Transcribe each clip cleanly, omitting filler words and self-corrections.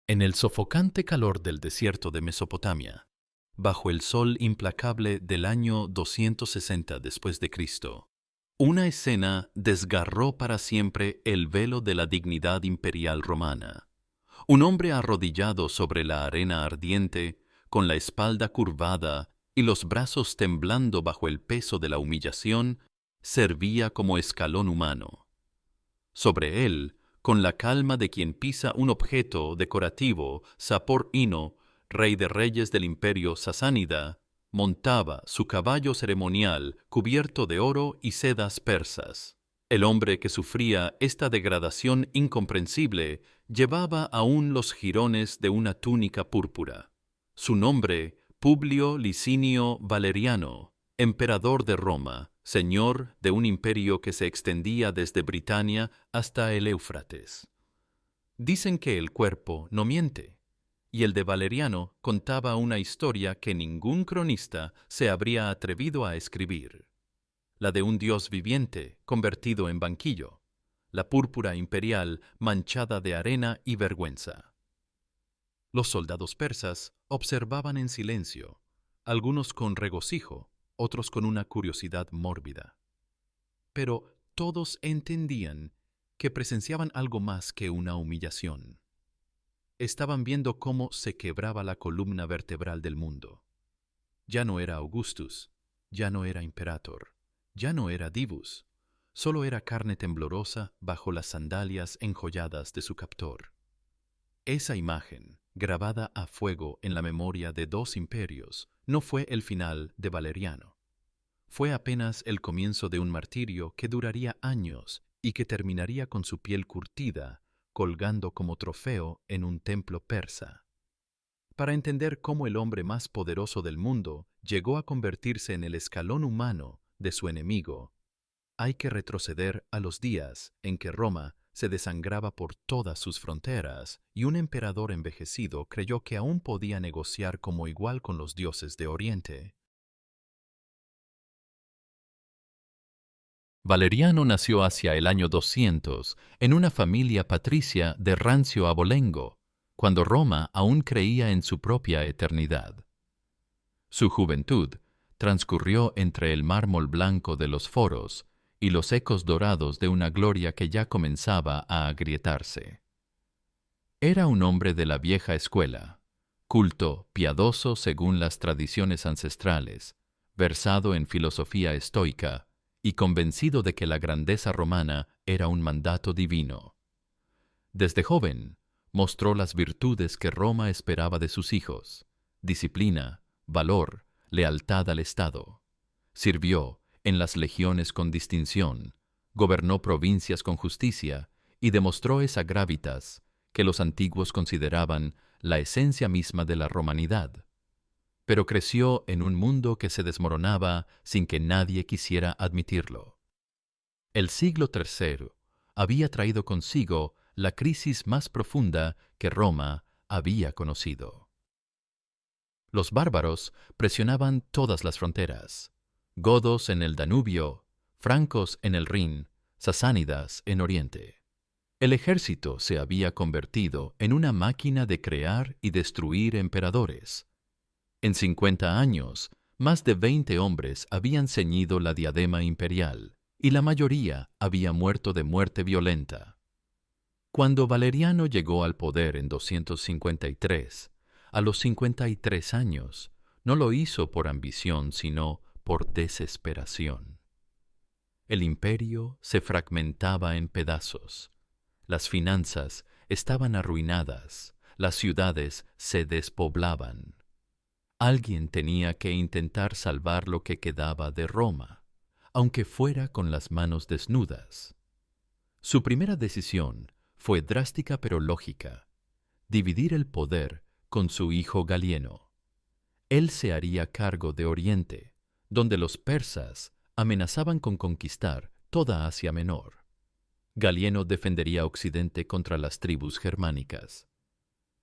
En el sofocante calor del desierto de Mesopotamia, bajo el sol implacable del año 260 después de Cristo, una escena desgarró para siempre el velo de la dignidad imperial romana. Un hombre arrodillado sobre la arena ardiente, con la espalda curvada y los brazos temblando bajo el peso de la humillación, servía como escalón humano. Sobre él, con la calma de quien pisa un objeto decorativo, Sapor Ino, rey de reyes del imperio sasánida, montaba su caballo ceremonial cubierto de oro y sedas persas. El hombre que sufría esta degradación incomprensible llevaba aún los jirones de una túnica púrpura. Su nombre, Publio Licinio Valeriano, emperador de Roma, señor de un imperio que se extendía desde Britania hasta el Éufrates. Dicen que el cuerpo no miente, y el de Valeriano contaba una historia que ningún cronista se habría atrevido a escribir. La de un dios viviente convertido en banquillo, la púrpura imperial manchada de arena y vergüenza. Los soldados persas observaban en silencio, algunos con regocijo, otros con una curiosidad mórbida. Pero todos entendían que presenciaban algo más que una humillación. Estaban viendo cómo se quebraba la columna vertebral del mundo. Ya no era Augustus, ya no era Imperator, ya no era Divus, solo era carne temblorosa bajo las sandalias enjolladas de su captor. Esa imagen, grabada a fuego en la memoria de dos imperios, no fue el final de Valeriano. Fue apenas el comienzo de un martirio que duraría años y que terminaría con su piel curtida, colgando como trofeo en un templo persa. Para entender cómo el hombre más poderoso del mundo llegó a convertirse en el escalón humano de su enemigo, hay que retroceder a los días en que Roma se desangraba por todas sus fronteras y un emperador envejecido creyó que aún podía negociar como igual con los dioses de Oriente. Valeriano nació hacia el año 200 en una familia patricia de rancio abolengo, cuando Roma aún creía en su propia eternidad. Su juventud transcurrió entre el mármol blanco de los foros y los ecos dorados de una gloria que ya comenzaba a agrietarse. Era un hombre de la vieja escuela, culto, piadoso según las tradiciones ancestrales, versado en filosofía estoica y convencido de que la grandeza romana era un mandato divino. Desde joven, mostró las virtudes que Roma esperaba de sus hijos: disciplina, valor, lealtad al Estado. Sirvió en las legiones con distinción, gobernó provincias con justicia y demostró esa gravitas que los antiguos consideraban la esencia misma de la romanidad. Pero creció en un mundo que se desmoronaba sin que nadie quisiera admitirlo. El siglo III había traído consigo la crisis más profunda que Roma había conocido. Los bárbaros presionaban todas las fronteras: godos en el Danubio, francos en el Rin, sasánidas en Oriente. El ejército se había convertido en una máquina de crear y destruir emperadores. En 50 años, más de 20 hombres habían ceñido la diadema imperial, y la mayoría había muerto de muerte violenta. Cuando Valeriano llegó al poder en 253, a los 53 años, no lo hizo por ambición, sino por desesperación. El imperio se fragmentaba en pedazos. Las finanzas estaban arruinadas, las ciudades se despoblaban. Alguien tenía que intentar salvar lo que quedaba de Roma, aunque fuera con las manos desnudas. Su primera decisión fue drástica pero lógica: dividir el poder con su hijo Galieno. Él se haría cargo de Oriente, donde los persas amenazaban con conquistar toda Asia Menor. Galieno defendería Occidente contra las tribus germánicas.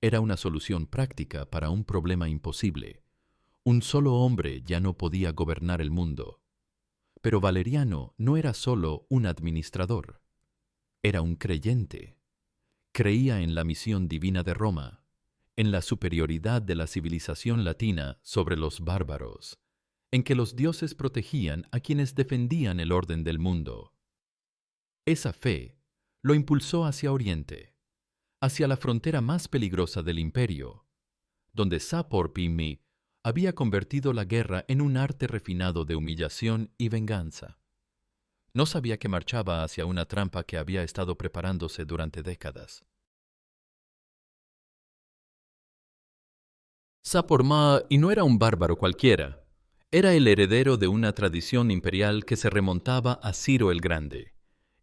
Era una solución práctica para un problema imposible. Un solo hombre ya no podía gobernar el mundo. Pero Valeriano no era solo un administrador. Era un creyente. Creía en la misión divina de Roma en la superioridad de la civilización latina sobre los bárbaros, en que los dioses protegían a quienes defendían el orden del mundo. Esa fe lo impulsó hacia Oriente, hacia la frontera más peligrosa del imperio, donde Sapor Pimi había convertido la guerra en un arte refinado de humillación y venganza. No sabía que marchaba hacia una trampa que había estado preparándose durante décadas. Sapor Ma y no era un bárbaro cualquiera. Era el heredero de una tradición imperial que se remontaba a Ciro el Grande,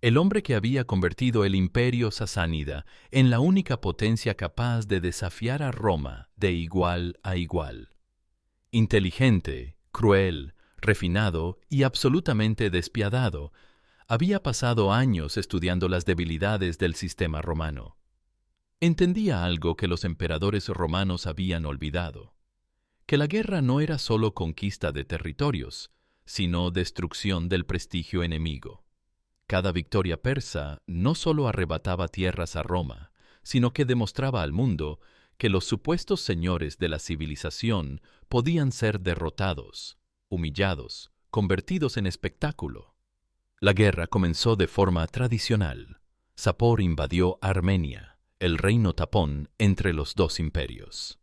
el hombre que había convertido el imperio sasánida en la única potencia capaz de desafiar a Roma de igual a igual. Inteligente, cruel, refinado y absolutamente despiadado, había pasado años estudiando las debilidades del sistema romano. Entendía algo que los emperadores romanos habían olvidado: que la guerra no era solo conquista de territorios, sino destrucción del prestigio enemigo. Cada victoria persa no solo arrebataba tierras a Roma, sino que demostraba al mundo que los supuestos señores de la civilización podían ser derrotados, humillados, convertidos en espectáculo. La guerra comenzó de forma tradicional. Sapor invadió Armenia, el reino tapón entre los dos imperios.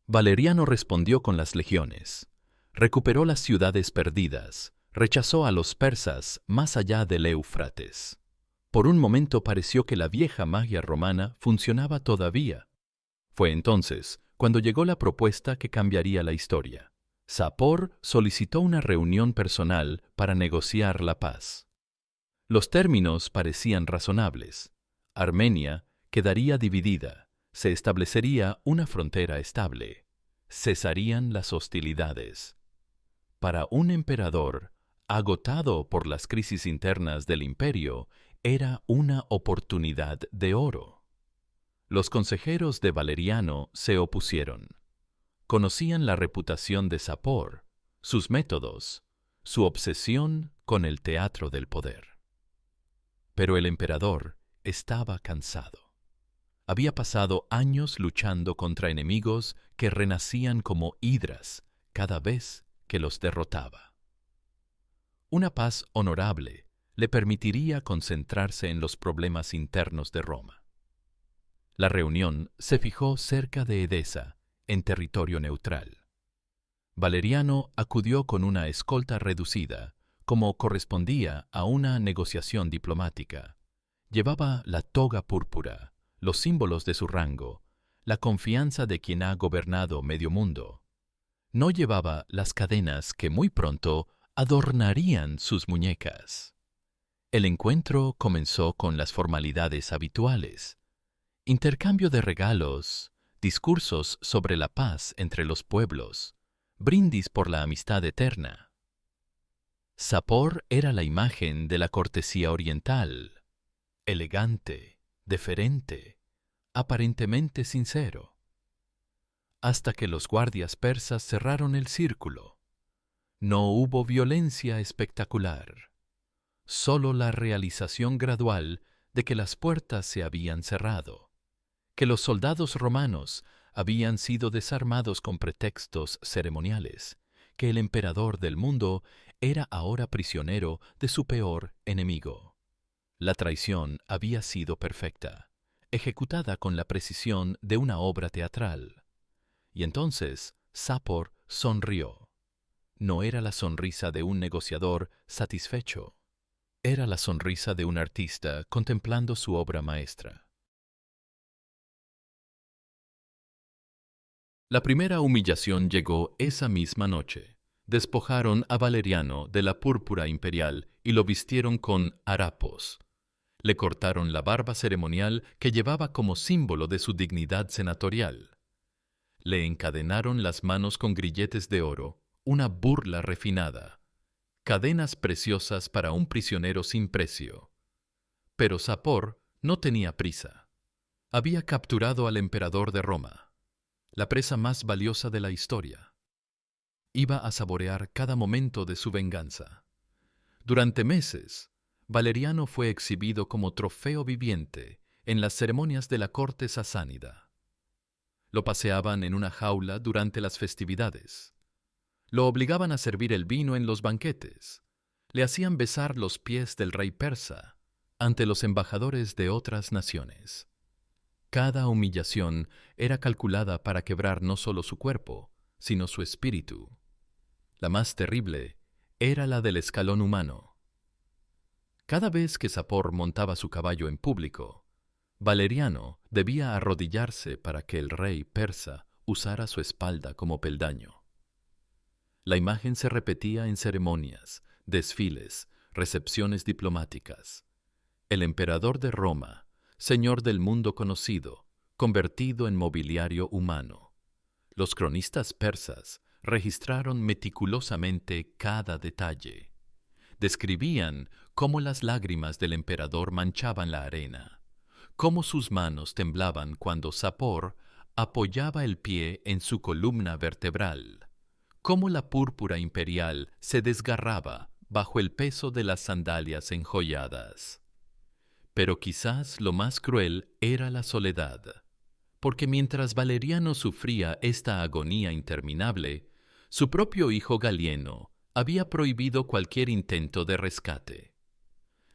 Valeriano respondió con las legiones, recuperó las ciudades perdidas, rechazó a los persas más allá del Éufrates. Por un momento pareció que la vieja magia romana funcionaba todavía. Fue entonces cuando llegó la propuesta que cambiaría la historia. Sapor solicitó una reunión personal para negociar la paz. Los términos parecían razonables. Armenia quedaría dividida, se establecería una frontera estable, cesarían las hostilidades. Para un emperador, agotado por las crisis internas del imperio, era una oportunidad de oro. Los consejeros de Valeriano se opusieron. Conocían la reputación de Sapor, sus métodos, su obsesión con el teatro del poder. Pero el emperador estaba cansado. Había pasado años luchando contra enemigos que renacían como hidras cada vez que los derrotaba. Una paz honorable le permitiría concentrarse en los problemas internos de Roma. La reunión se fijó cerca de Edesa, en territorio neutral. Valeriano acudió con una escolta reducida, como correspondía a una negociación diplomática. Llevaba la toga púrpura, los símbolos de su rango, la confianza de quien ha gobernado medio mundo. No llevaba las cadenas que muy pronto adornarían sus muñecas. El encuentro comenzó con las formalidades habituales: intercambio de regalos, discursos sobre la paz entre los pueblos, brindis por la amistad eterna. Sapor era la imagen de la cortesía oriental, elegante, deferente, aparentemente sincero. Hasta que los guardias persas cerraron el círculo. No hubo violencia espectacular, solo la realización gradual de que las puertas se habían cerrado, que los soldados romanos habían sido desarmados con pretextos ceremoniales, que el emperador del mundo era ahora prisionero de su peor enemigo. La traición había sido perfecta, ejecutada con la precisión de una obra teatral. Y entonces Sapor sonrió. No era la sonrisa de un negociador satisfecho, era la sonrisa de un artista contemplando su obra maestra. La primera humillación llegó esa misma noche. Despojaron a Valeriano de la púrpura imperial y lo vistieron con harapos. Le cortaron la barba ceremonial que llevaba como símbolo de su dignidad senatorial. Le encadenaron las manos con grilletes de oro, una burla refinada, cadenas preciosas para un prisionero sin precio. Pero Sapor no tenía prisa. Había capturado al emperador de Roma, la presa más valiosa de la historia. Iba a saborear cada momento de su venganza. Durante meses, Valeriano fue exhibido como trofeo viviente en las ceremonias de la corte sasánida. Lo paseaban en una jaula durante las festividades. Lo obligaban a servir el vino en los banquetes. Le hacían besar los pies del rey persa ante los embajadores de otras naciones. Cada humillación era calculada para quebrar no solo su cuerpo, sino su espíritu. La más terrible era la del escalón humano. Cada vez que Sapor montaba su caballo en público, Valeriano debía arrodillarse para que el rey persa usara su espalda como peldaño. La imagen se repetía en ceremonias, desfiles, recepciones diplomáticas. El emperador de Roma, señor del mundo conocido, convertido en mobiliario humano. Los cronistas persas registraron meticulosamente cada detalle. Describían cómo las lágrimas del emperador manchaban la arena, cómo sus manos temblaban cuando Sapor apoyaba el pie en su columna vertebral, cómo la púrpura imperial se desgarraba bajo el peso de las sandalias enjolladas. Pero quizás lo más cruel era la soledad, porque mientras Valeriano sufría esta agonía interminable, su propio hijo Galieno había prohibido cualquier intento de rescate.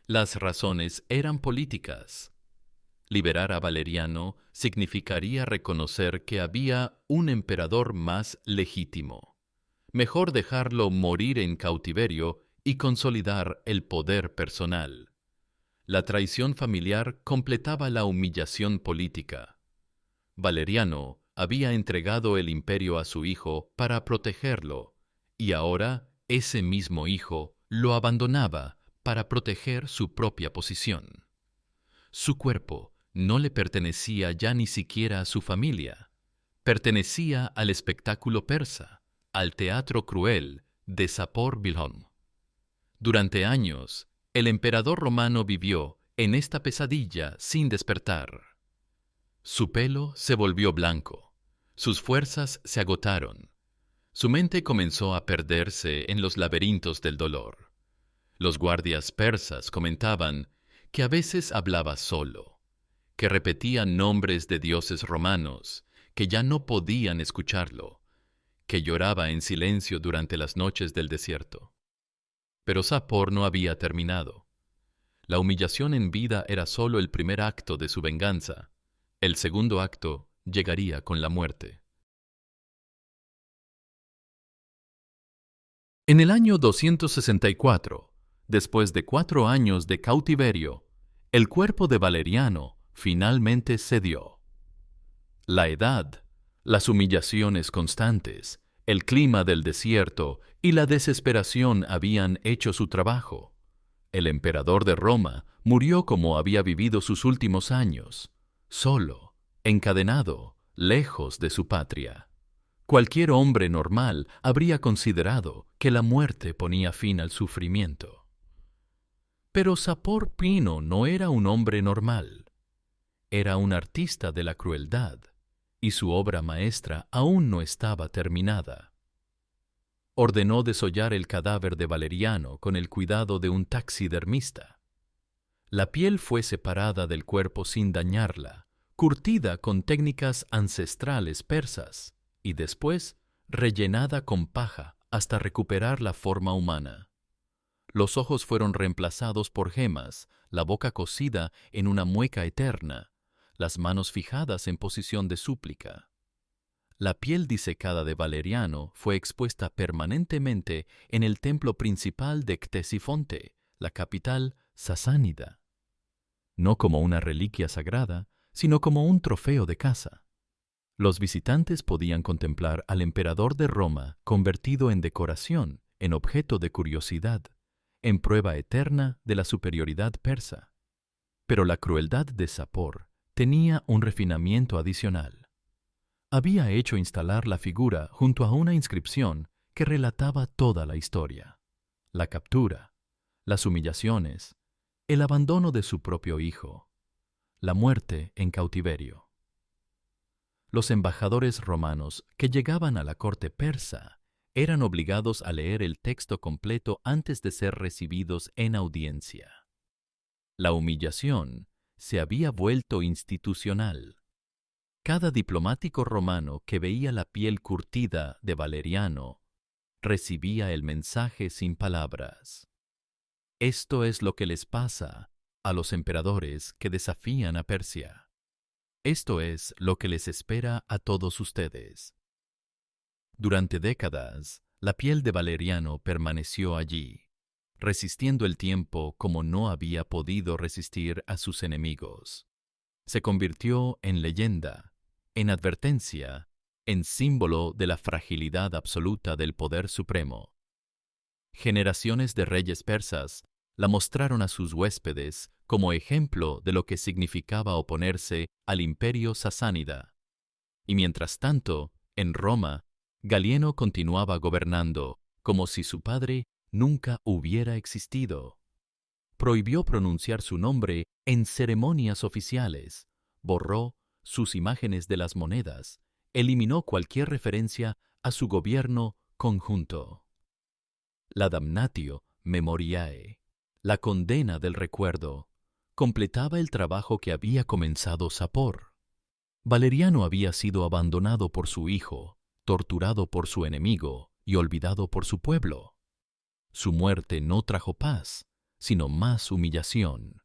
Las razones eran políticas. Liberar a Valeriano significaría reconocer que había un emperador más legítimo. Mejor dejarlo morir en cautiverio y consolidar el poder personal. La traición familiar completaba la humillación política. Valeriano había entregado el imperio a su hijo para protegerlo, y ahora ese mismo hijo lo abandonaba para proteger su propia posición. Su cuerpo no le pertenecía ya ni siquiera a su familia. Pertenecía al espectáculo persa, al teatro cruel de Sapor Wilhelm. Durante años, el emperador romano vivió en esta pesadilla sin despertar. Su pelo se volvió blanco, sus fuerzas se agotaron, su mente comenzó a perderse en los laberintos del dolor. Los guardias persas comentaban que a veces hablaba solo, que repetía nombres de dioses romanos, que ya no podían escucharlo, que lloraba en silencio durante las noches del desierto. Pero Sapor no había terminado. La humillación en vida era solo el primer acto de su venganza. El segundo acto llegaría con la muerte. En el año 264, después de 4 años de cautiverio, el cuerpo de Valeriano finalmente cedió. La edad, las humillaciones constantes, el clima del desierto y la desesperación habían hecho su trabajo. El emperador de Roma murió como había vivido sus últimos años, solo, encadenado, lejos de su patria. Cualquier hombre normal habría considerado que la muerte ponía fin al sufrimiento. Pero Sapor Pino no era un hombre normal. Era un artista de la crueldad, y su obra maestra aún no estaba terminada. Ordenó desollar el cadáver de Valeriano con el cuidado de un taxidermista. La piel fue separada del cuerpo sin dañarla, curtida con técnicas ancestrales persas, y después rellenada con paja hasta recuperar la forma humana. Los ojos fueron reemplazados por gemas, la boca cosida en una mueca eterna, las manos fijadas en posición de súplica. La piel disecada de Valeriano fue expuesta permanentemente en el templo principal de Ctesifonte, la capital sasánida, no como una reliquia sagrada, sino como un trofeo de caza. Los visitantes podían contemplar al emperador de Roma convertido en decoración, en objeto de curiosidad, en prueba eterna de la superioridad persa. Pero la crueldad de Sapor tenía un refinamiento adicional. Había hecho instalar la figura junto a una inscripción que relataba toda la historia: la captura, las humillaciones, el abandono de su propio hijo, la muerte en cautiverio. Los embajadores romanos que llegaban a la corte persa eran obligados a leer el texto completo antes de ser recibidos en audiencia. La humillación se había vuelto institucional. Cada diplomático romano que veía la piel curtida de Valeriano recibía el mensaje sin palabras. Esto es lo que les pasa a los emperadores que desafían a Persia. Esto es lo que les espera a todos ustedes. Durante décadas, la piel de Valeriano permaneció allí, resistiendo el tiempo como no había podido resistir a sus enemigos. Se convirtió en leyenda, en advertencia, en símbolo de la fragilidad absoluta del poder supremo. Generaciones de reyes persas la mostraron a sus huéspedes como ejemplo de lo que significaba oponerse al imperio sasánida. Y mientras tanto, en Roma, Galieno continuaba gobernando como si su padre nunca hubiera existido. Prohibió pronunciar su nombre en ceremonias oficiales, borró sus imágenes de las monedas, eliminó cualquier referencia a su gobierno conjunto. La damnatio memoriae, la condena del recuerdo, completaba el trabajo que había comenzado Sapor. Valeriano había sido abandonado por su hijo, torturado por su enemigo y olvidado por su pueblo. Su muerte no trajo paz, sino más humillación.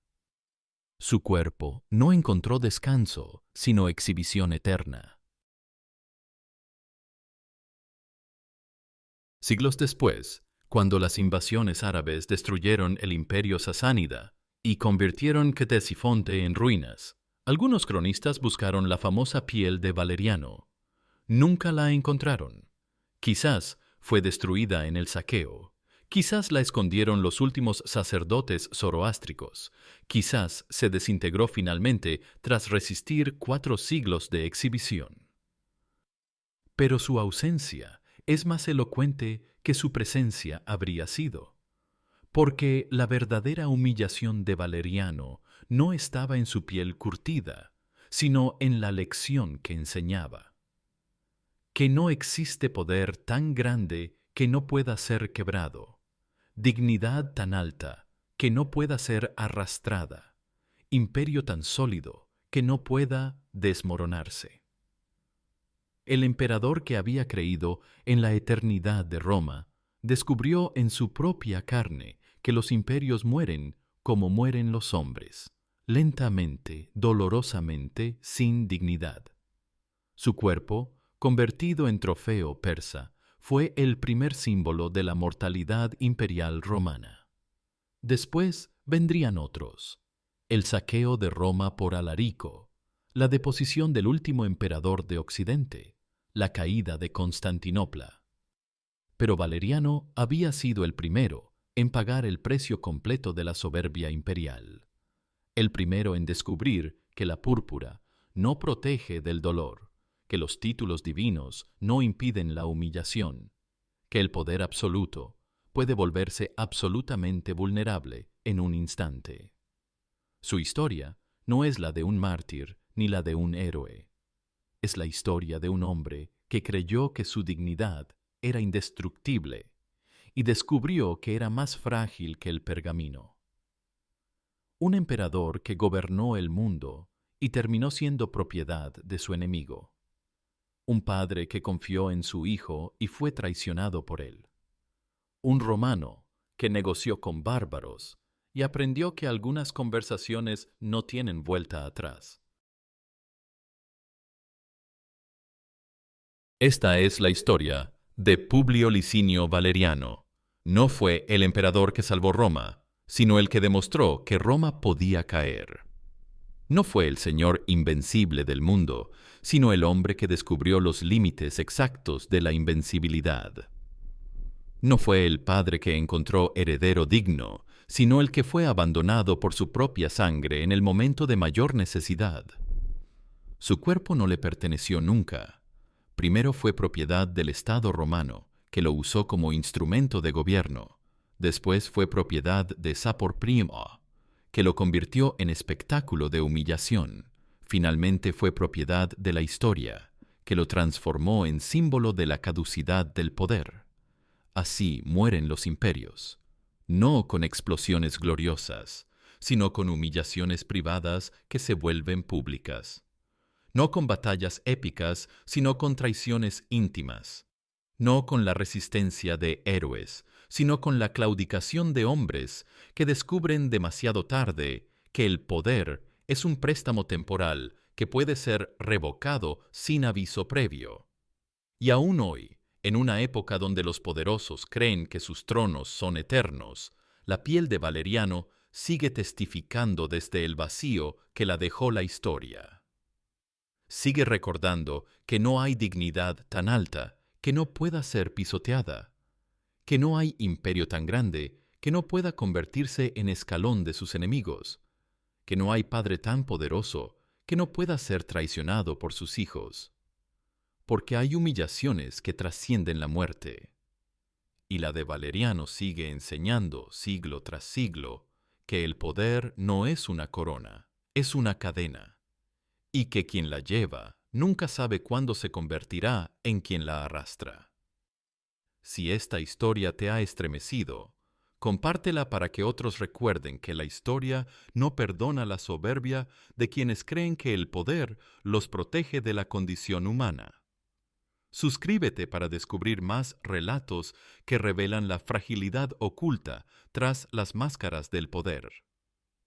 Su cuerpo no encontró descanso, sino exhibición eterna. Siglos después, cuando las invasiones árabes destruyeron el imperio sasánida y convirtieron Ctesifonte en ruinas, algunos cronistas buscaron la famosa piel de Valeriano. Nunca la encontraron. Quizás fue destruida en el saqueo. Quizás la escondieron los últimos sacerdotes zoroástricos. Quizás se desintegró finalmente tras resistir 4 siglos de exhibición. Pero su ausencia es más elocuente que su presencia habría sido, porque la verdadera humillación de Valeriano no estaba en su piel curtida, sino en la lección que enseñaba. Que no existe poder tan grande que no pueda ser quebrado, dignidad tan alta que no pueda ser arrastrada, imperio tan sólido que no pueda desmoronarse. El emperador que había creído en la eternidad de Roma descubrió en su propia carne que los imperios mueren como mueren los hombres, lentamente, dolorosamente, sin dignidad. Su cuerpo, convertido en trofeo persa, fue el primer símbolo de la mortalidad imperial romana. Después vendrían otros: el saqueo de Roma por Alarico, la deposición del último emperador de Occidente, la caída de Constantinopla. Pero Valeriano había sido el primero en pagar el precio completo de la soberbia imperial, el primero en descubrir que la púrpura no protege del dolor, que los títulos divinos no impiden la humillación, que el poder absoluto puede volverse absolutamente vulnerable en un instante. Su historia no es la de un mártir ni la de un héroe. Es la historia de un hombre que creyó que su dignidad era indestructible y descubrió que era más frágil que el pergamino. Un emperador que gobernó el mundo y terminó siendo propiedad de su enemigo. Un padre que confió en su hijo y fue traicionado por él. Un romano que negoció con bárbaros y aprendió que algunas conversaciones no tienen vuelta atrás. Esta es la historia de Publio Licinio Valeriano. No fue el emperador que salvó Roma, sino el que demostró que Roma podía caer. No fue el señor invencible del mundo, sino el hombre que descubrió los límites exactos de la invencibilidad. No fue el padre que encontró heredero digno, sino el que fue abandonado por su propia sangre en el momento de mayor necesidad. Su cuerpo no le perteneció nunca. Primero fue propiedad del Estado romano, que lo usó como instrumento de gobierno. Después fue propiedad de Sapor I, que lo convirtió en espectáculo de humillación. Finalmente fue propiedad de la historia, que lo transformó en símbolo de la caducidad del poder. Así mueren los imperios, no con explosiones gloriosas, sino con humillaciones privadas que se vuelven públicas. no con batallas épicas, sino con traiciones íntimas, no con la resistencia de héroes, sino con la claudicación de hombres que descubren demasiado tarde que el poder es un préstamo temporal que puede ser revocado sin aviso previo. Y aún hoy, en una época donde los poderosos creen que sus tronos son eternos, la piel de Valeriano sigue testificando desde el vacío que la dejó la historia. Sigue recordando que no hay dignidad tan alta que no pueda ser pisoteada, que no hay imperio tan grande que no pueda convertirse en escalón de sus enemigos, que no hay padre tan poderoso que no pueda ser traicionado por sus hijos, porque hay humillaciones que trascienden la muerte. Y la de Valeriano sigue enseñando siglo tras siglo que el poder no es una corona, es una cadena, y que quien la lleva nunca sabe cuándo se convertirá en quien la arrastra. Si esta historia te ha estremecido, compártela para que otros recuerden que la historia no perdona la soberbia de quienes creen que el poder los protege de la condición humana. Suscríbete para descubrir más relatos que revelan la fragilidad oculta tras las máscaras del poder.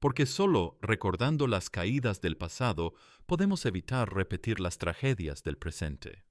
Porque solo recordando las caídas del pasado podemos evitar repetir las tragedias del presente.